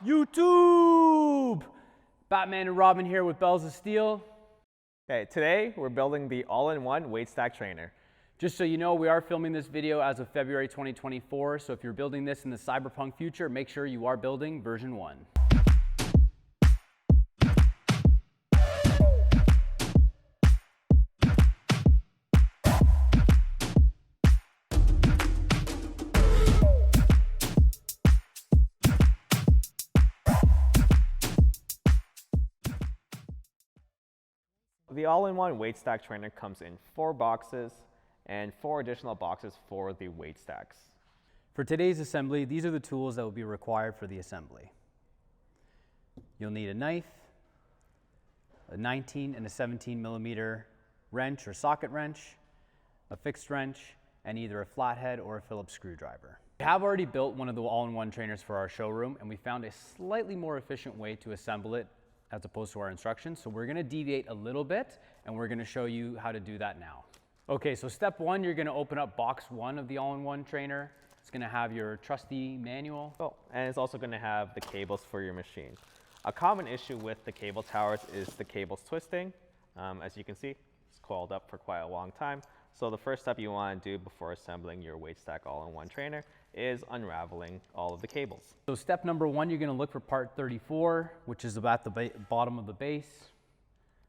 YouTube! Batman and Robin here with Bells of Steel. Okay, today we're building the all-in-one weight stack trainer. Just so you know, we are filming this video as of February 2024, so if you're building this in the cyberpunk future, make sure you are building version 1. The all-in-one weight stack trainer comes in 4 boxes and 4 additional boxes for the weight stacks. For today's assembly, these are the tools that will be required for the assembly. You'll need a knife, a 19 and a 17 millimeter wrench or socket wrench, a fixed wrench, and either a flathead or a Phillips screwdriver. We have already built one of the all-in-one trainers for our showroom, and we found a slightly more efficient way to assemble it as opposed to our instructions. So we're gonna deviate a little bit, and we're gonna show you how to do that now. Okay, so step 1, you're gonna open up box 1 of the all-in-one trainer. It's gonna have your trusty manual. Oh, and it's also gonna have the cables for your machine. A common issue with the cable towers is the cables twisting. As you can see, it's coiled up for quite a long time. So the first step you wanna do before assembling your weight stack all-in-one trainer is unraveling all of the cables. So step number 1, you're gonna look for part 34, which is about the bottom of the base,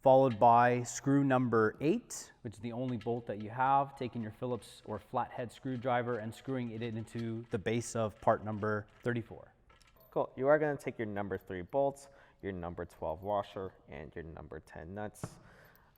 followed by screw number 8, which is the only bolt that you have, taking your Phillips or flathead screwdriver and screwing it into the base of part number 34. Cool, you are gonna take your number 3 bolts, your number 12 washer, and your number 10 nuts,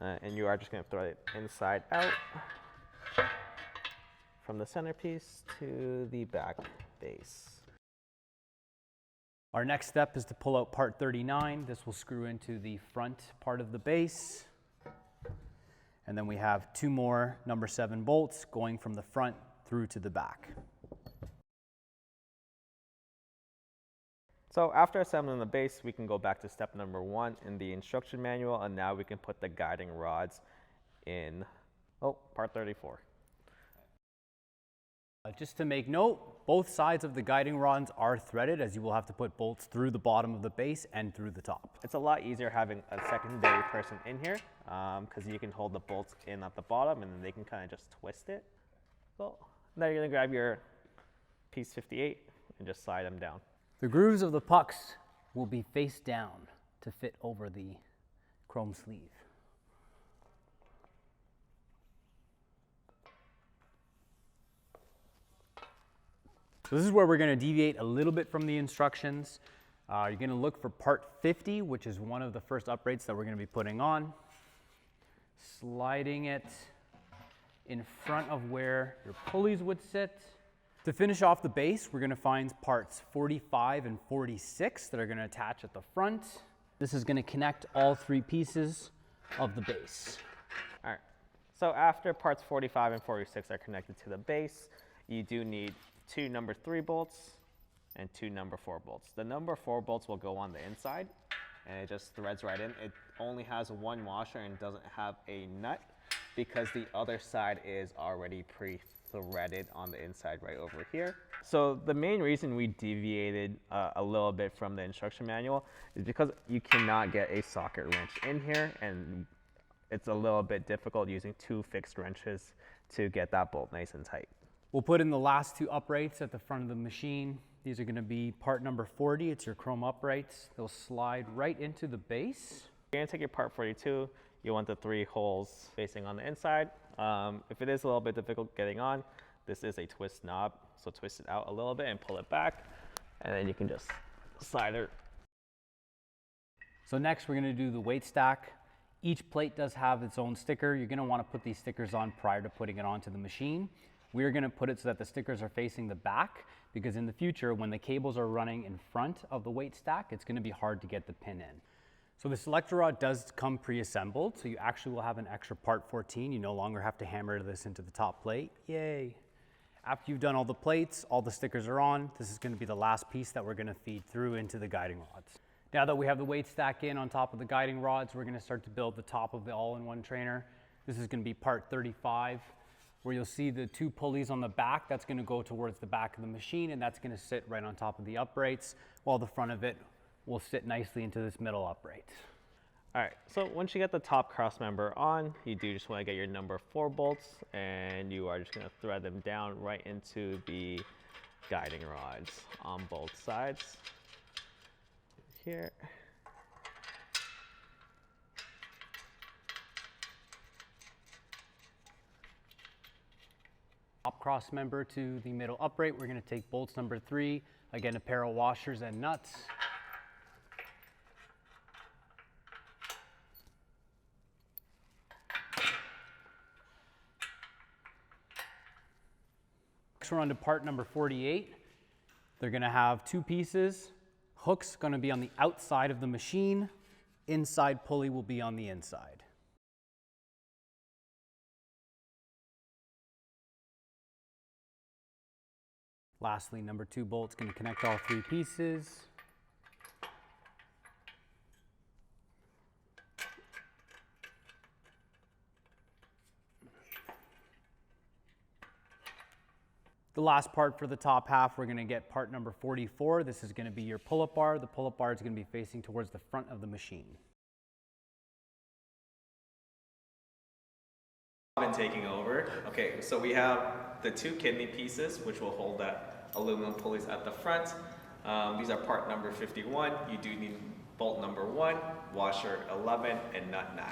and you are just gonna thread it inside out from the centerpiece to the back base. Our next step is to pull out part 39. This will screw into the front part of the base. And then we have 2 more number 7 bolts going from the front through to the back. So after assembling the base, we can go back to step number 1 in the instruction manual, and now we can put the guiding rods in, part 34. Just to make note, both sides of the guiding rods are threaded, as you will have to put bolts through the bottom of the base and through the top. It's a lot easier having a secondary person in here because you can hold the bolts in at the bottom and then they can kind of just twist it. So now you're going to grab your piece 58 and just slide them down. The grooves of the pucks will be face down to fit over the chrome sleeve. So this is where we're going to deviate a little bit from the instructions. You're going to look for part 50, which is one of the first uprates that we're going to be putting on. Sliding it in front of where your pulleys would sit. To finish off the base, we're going to find parts 45 and 46 that are going to attach at the front. This is going to connect all 3 pieces of the base. All right, so after parts 45 and 46 are connected to the base, you do need 2 number 3 bolts and 2 number 4 bolts. The number 4 bolts will go on the inside and it just threads right in. It only has 1 washer and doesn't have a nut because the other side is already pre-threaded on the inside right over here. So the main reason we deviated a little bit from the instruction manual is because you cannot get a socket wrench in here, and it's a little bit difficult using 2 fixed wrenches to get that bolt nice and tight. We'll put in the last 2 uprates at the front of the machine. These are going to be part number 40. It's your chrome uprates. They'll slide right into the base. You're going to take your part 42. You want the 3 holes facing on the inside. If it is a little bit difficult getting on, this is a twist knob. So twist it out a little bit and pull it back. And then you can just slide it. So next we're going to do the weight stack. Each plate does have its own sticker. You're going to want to put these stickers on prior to putting it onto the machine. We're going to put it so that the stickers are facing the back, because in the future, when the cables are running in front of the weight stack, it's going to be hard to get the pin in. So the selector rod does come pre-assembled, so you actually will have an extra part 14. You no longer have to hammer this into the top plate. Yay! After you've done all the plates, all the stickers are on, this is going to be the last piece that we're going to feed through into the guiding rods. Now that we have the weight stack in on top of the guiding rods, we're going to start to build the top of the all-in-one trainer. This is going to be part 35. where you'll see the 2 pulleys on the back. That's going to go towards the back of the machine, and that's going to sit right on top of the uprights, while the front of it will sit nicely into this middle upright. All right, so once you get the top cross member on, you do just want to get your number 4 bolts, and you are just going to thread them down right into the guiding rods on both sides. Here. Top cross member to the middle upright, we're going to take bolts number 3, again a pair of washers and nuts. Next we're on to part number 48. They're going to have 2 pieces. Hook's going to be on the outside of the machine. Inside pulley will be on the inside. Lastly, number 2 bolt's going to connect all 3 pieces. The last part for the top half, we're going to get part number 44. This is going to be your pull-up bar. The pull-up bar is going to be facing towards the front of the machine. Been taking over. Okay, so we have the 2 kidney pieces, which will hold that aluminum pulleys at the front. These are part number 51. You do need bolt number 1, washer 11, and nut 9.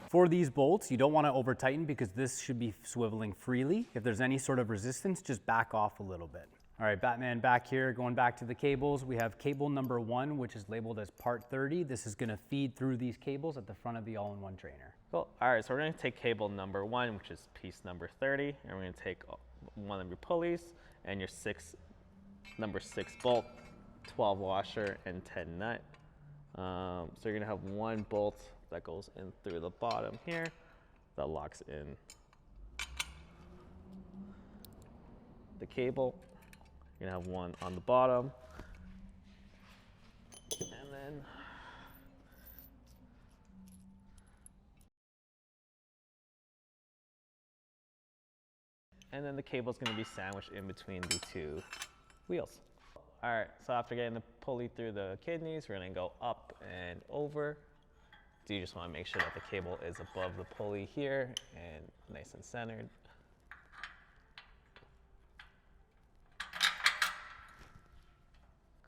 For these bolts, you don't want to over tighten because this should be swiveling freely. If there's any sort of resistance, just back off a little bit. All right, Batman back here, going back to the cables. We have cable number 1, which is labeled as part 30. This is going to feed through these cables at the front of the all-in-one trainer. Cool. All right, so we're going to take cable number 1, which is piece number 30, and we're going to take one of your pulleys and your number 6 bolt, 12 washer, and 10 nut. So you're going to have 1 bolt that goes in through the bottom here that locks in the cable. You're going to have 1 on the bottom, and then the cable is going to be sandwiched in between the 2 wheels. All right, so after getting the pulley through the kidneys, we're going to go up and over. So you just want to make sure that the cable is above the pulley here and nice and centered.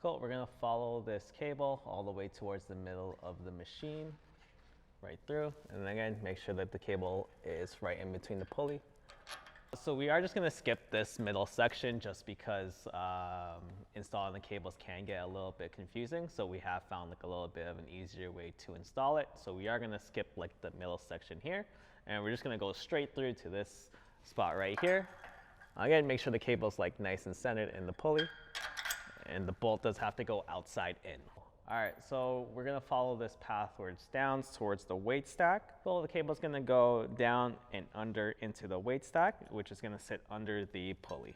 Cool, we're going to follow this cable all the way towards the middle of the machine, right through. And then again, make sure that the cable is right in between the pulley. So we are just going to skip this middle section just because installing the cables can get a little bit confusing. So we have found like a little bit of an easier way to install it. So we are going to skip like the middle section here, and we're just going to go straight through to this spot right here. Again, make sure the cable is like nice and centered in the pulley, and the bolt does have to go outside in. All right, so we're gonna follow this pathwards down towards the weight stack. So the cable's gonna go down and under into the weight stack, which is gonna sit under the pulley.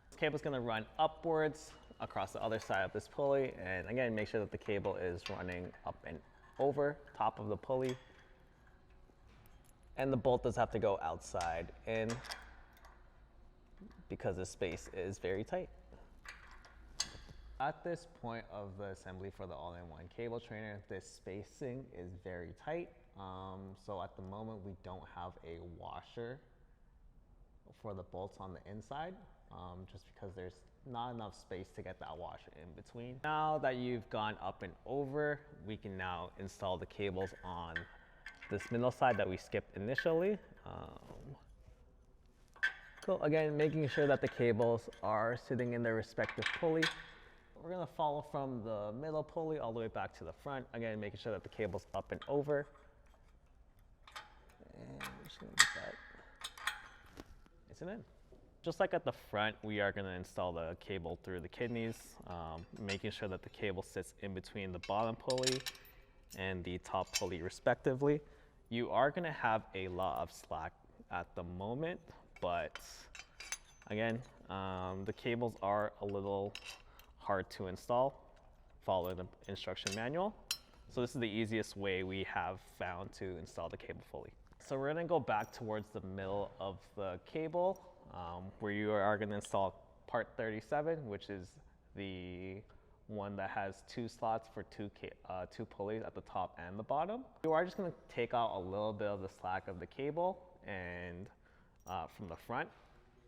This cable's gonna run upwards across the other side of this pulley, and again, make sure that the cable is running up and over top of the pulley. And the bolt does have to go outside in because the space is very tight. At this point of the assembly for the all-in-one cable trainer, this spacing is very tight. So at the moment, we don't have a washer for the bolts on the inside, just because there's not enough space to get that washer in between. Now that you've gone up and over, we can now install the cables on this middle side that we skipped initially. Cool, again, making sure that the cables are sitting in their respective pulley. We're gonna follow from the middle pulley all the way back to the front. Again, making sure that the cable's up and over. And we're just gonna get that nice and in. Just like at the front, we are gonna install the cable through the kidneys, making sure that the cable sits in between the bottom pulley and the top pulley respectively. You are gonna have a lot of slack at the moment, but again, the cables are a little hard to install following the instruction manual. So this is the easiest way we have found to install the cable fully. So we're gonna go back towards the middle of the cable where you are gonna install part 37, which is the one that has 2 slots for two pulleys at the top and the bottom. You are just gonna take out a little bit of the slack of the cable and from the front,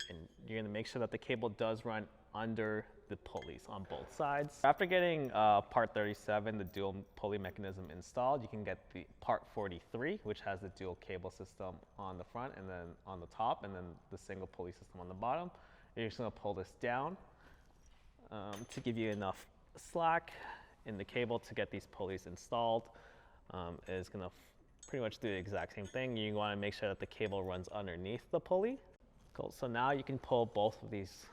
and you're gonna make sure that the cable does run under the pulleys on both sides. After getting part 37, the dual pulley mechanism installed, you can get the part 43, which has the dual cable system on the front and then on the top, and then the single pulley system on the bottom. You're just gonna pull this down to give you enough slack in the cable to get these pulleys installed. Is gonna pretty much do the exact same thing. You wanna make sure that the cable runs underneath the pulley. Cool, so now you can pull both of these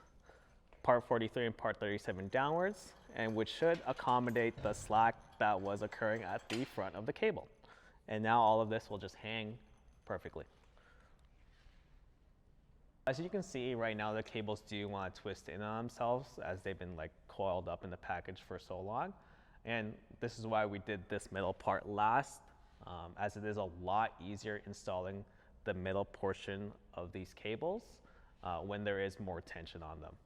part 43 and part 37 downwards, and which should accommodate the slack that was occurring at the front of the cable. And now all of this will just hang perfectly. As you can see right now, the cables do want to twist in on themselves as they've been like coiled up in the package for so long. And this is why we did this middle part last, as it is a lot easier installing the middle portion of these cables when there is more tension on them.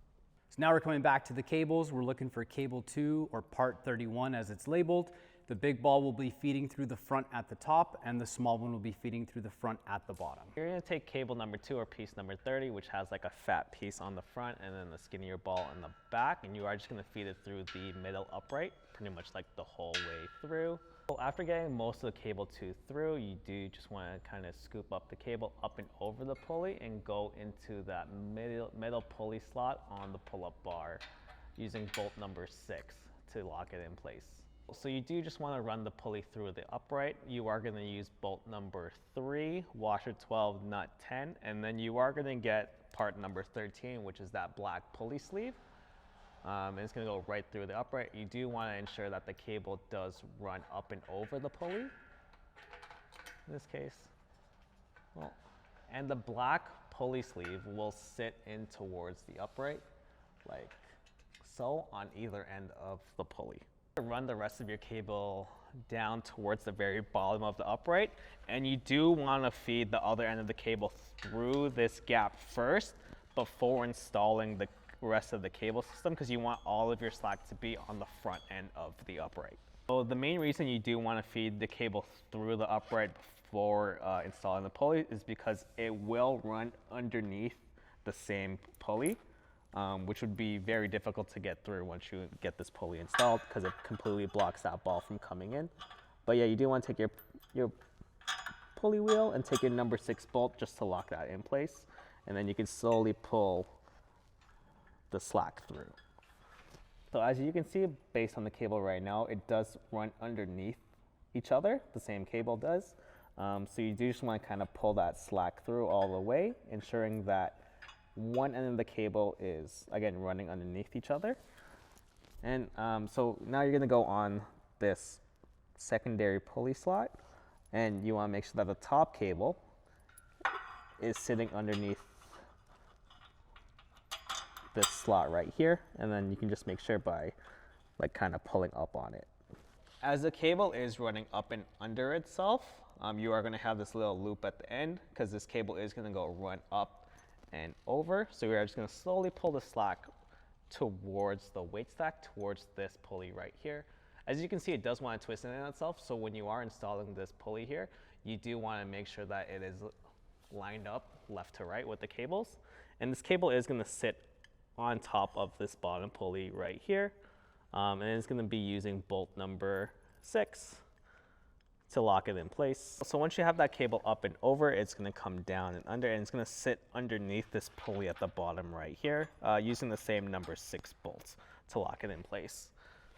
So now we're coming back to the cables. We're looking for cable 2 or part 31 as it's labeled. The big ball will be feeding through the front at the top, and the small one will be feeding through the front at the bottom. You're gonna take cable number 2 or piece number 30, which has like a fat piece on the front and then a skinnier ball in the back, and you are just gonna feed it through the middle upright, pretty much like the whole way through. So after getting most of the cable 2 through, you do just wanna kind of scoop up the cable up and over the pulley and go into that middle pulley slot on the pull-up bar using bolt number 6 to lock it in place. So you do just want to run the pulley through the upright. You are going to use bolt number 3, washer 12, nut 10, and then you are going to get part number 13, which is that black pulley sleeve. And it's going to go right through the upright. You do want to ensure that the cable does run up and over the pulley, in this case. Well, and the black pulley sleeve will sit in towards the upright, like so, on either end of the pulley. Run the rest of your cable down towards the very bottom of the upright, and you do want to feed the other end of the cable through this gap first before installing the rest of the cable system, because you want all of your slack to be on the front end of the upright. So the main reason you do want to feed the cable through the upright before installing the pulley is because it will run underneath the same pulley. Which would be very difficult to get through once you get this pulley installed, because it completely blocks that ball from coming in. But yeah, you do want to take your pulley wheel and take your number 6 bolt just to lock that in place, and then you can slowly pull the slack through. So as you can see, based on the cable right now, it does run underneath each other, the same cable does. So you do just want to kind of pull that slack through all the way, ensuring that one end of the cable is, again, running underneath each other. And so now you're gonna go on this secondary pulley slot, and you wanna make sure that the top cable is sitting underneath this slot right here, and then you can just make sure by like kind of pulling up on it. As the cable is running up and under itself, you are gonna have this little loop at the end, because this cable is gonna go run up and over. So we are just going to slowly pull the slack towards the weight stack, towards this pulley right here. As you can see, it does want to twist in on itself. So when you are installing this pulley here, you do want to make sure that it is lined up left to right with the cables. And this cable is going to sit on top of this bottom pulley right here. And it's going to be using bolt number 6 to lock it in place. So once you have that cable up and over, it's going to come down and under, and it's going to sit underneath this pulley at the bottom right here, using the same number 6 bolts to lock it in place.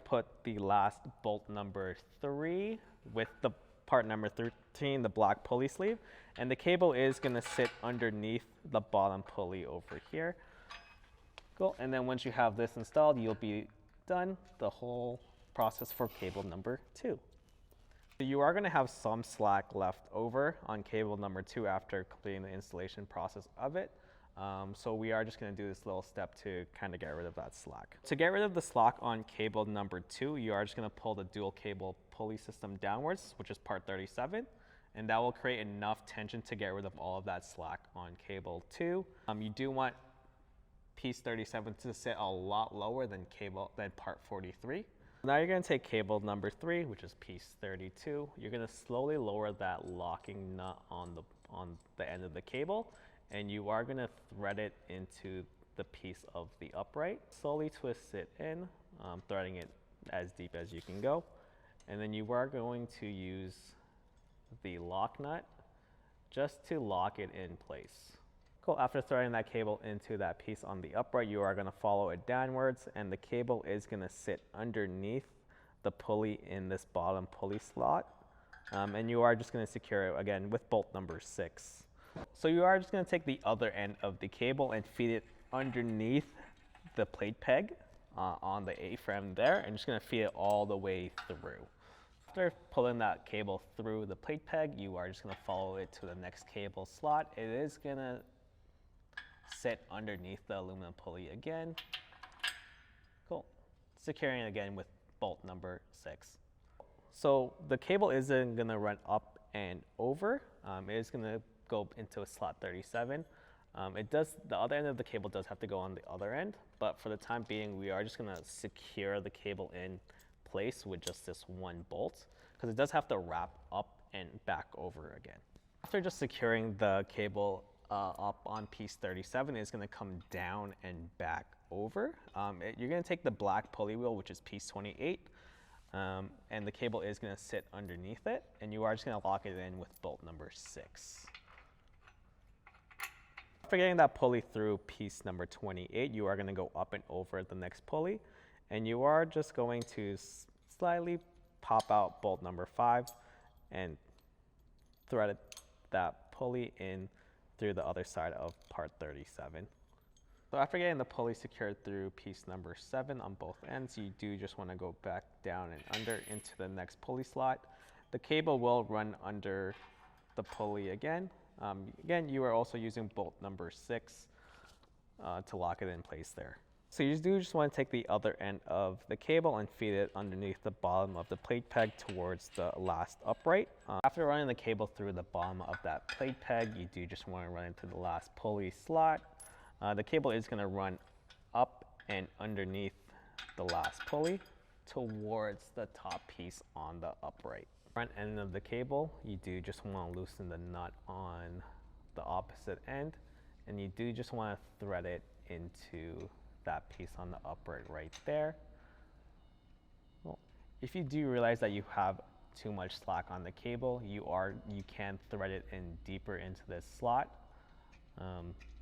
Put the last bolt number 3 with the part number 13, the black pulley sleeve, and the cable is going to sit underneath the bottom pulley over here. Cool. And then once you have this installed, you'll be done the whole process for cable number 2. You are going to have some slack left over on cable number 2 after completing the installation process of it. So we are just going to do this little step to kind of get rid of that slack. To get rid of the slack on cable number 2, you are just going to pull the dual cable pulley system downwards, which is part 37. and that will create enough tension to get rid of all of that slack on cable 2. You do want piece 37 to sit a lot lower than part 43. Now you're going to take cable number 3, which is piece 32. You're going to slowly lower that locking nut on the end of the cable, and you are going to thread it into the piece of the upright. Slowly twist it in, threading it as deep as you can go. And then you are going to use the lock nut just to lock it in place. Cool. After threading that cable into that piece on the upright, you are going to follow it downwards, and the cable is going to sit underneath the pulley in this bottom pulley slot. And you are just going to secure it again with bolt number 6. So you are just going to take the other end of the cable and feed it underneath the plate peg on the A-frame there, and just going to feed it all the way through. After pulling that cable through the plate peg, you are just going to follow it to the next cable slot. It is going to sit underneath the aluminum pulley again. Cool. Securing it again with bolt number 6. So the cable isn't going to run up and over. It is going to go into a slot 37. The other end of the cable does have to go on the other end, but for the time being, we are just going to secure the cable in place with just this one bolt, because it does have to wrap up and back over again. After just securing the cable up on piece 37, it's going to come down and back over. You're going to take the black pulley wheel, which is piece 28, and the cable is going to sit underneath it, and you are just going to lock it in with bolt number 6. After getting that pulley through piece number 28, you are going to go up and over the next pulley, and you are just going to slightly pop out bolt number 5 and thread that pulley in through the other side of part 37. So after getting the pulley secured through piece number 7 on both ends, you do just want to go back down and under into the next pulley slot. The cable will run under the pulley again. Again, you are also using bolt number 6 to lock it in place there. So you just want to take the other end of the cable and feed it underneath the bottom of the plate peg towards the last upright. After running the cable through the bottom of that plate peg, you do just want to run into the last pulley slot. The cable is going to run up and underneath the last pulley towards the top piece on the upright. Front end of the cable, you do just want to loosen the nut on the opposite end, and you do just want to thread it into that piece on the upright right there. Well, if you do realize that you have too much slack on the cable, you can thread it in deeper into this slot.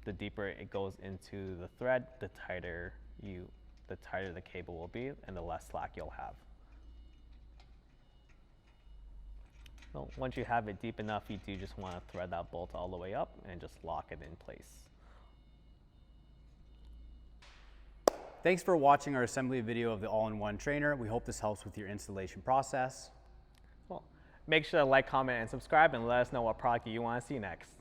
The deeper it goes into the thread, the tighter the cable will be, and the less slack you'll have. So once you have it deep enough, you do just want to thread that bolt all the way up and just lock it in place. Thanks for watching our assembly video of the all-in-one trainer. We hope this helps with your installation process. Well, make sure to like, comment, and subscribe, and let us know what product you want to see next.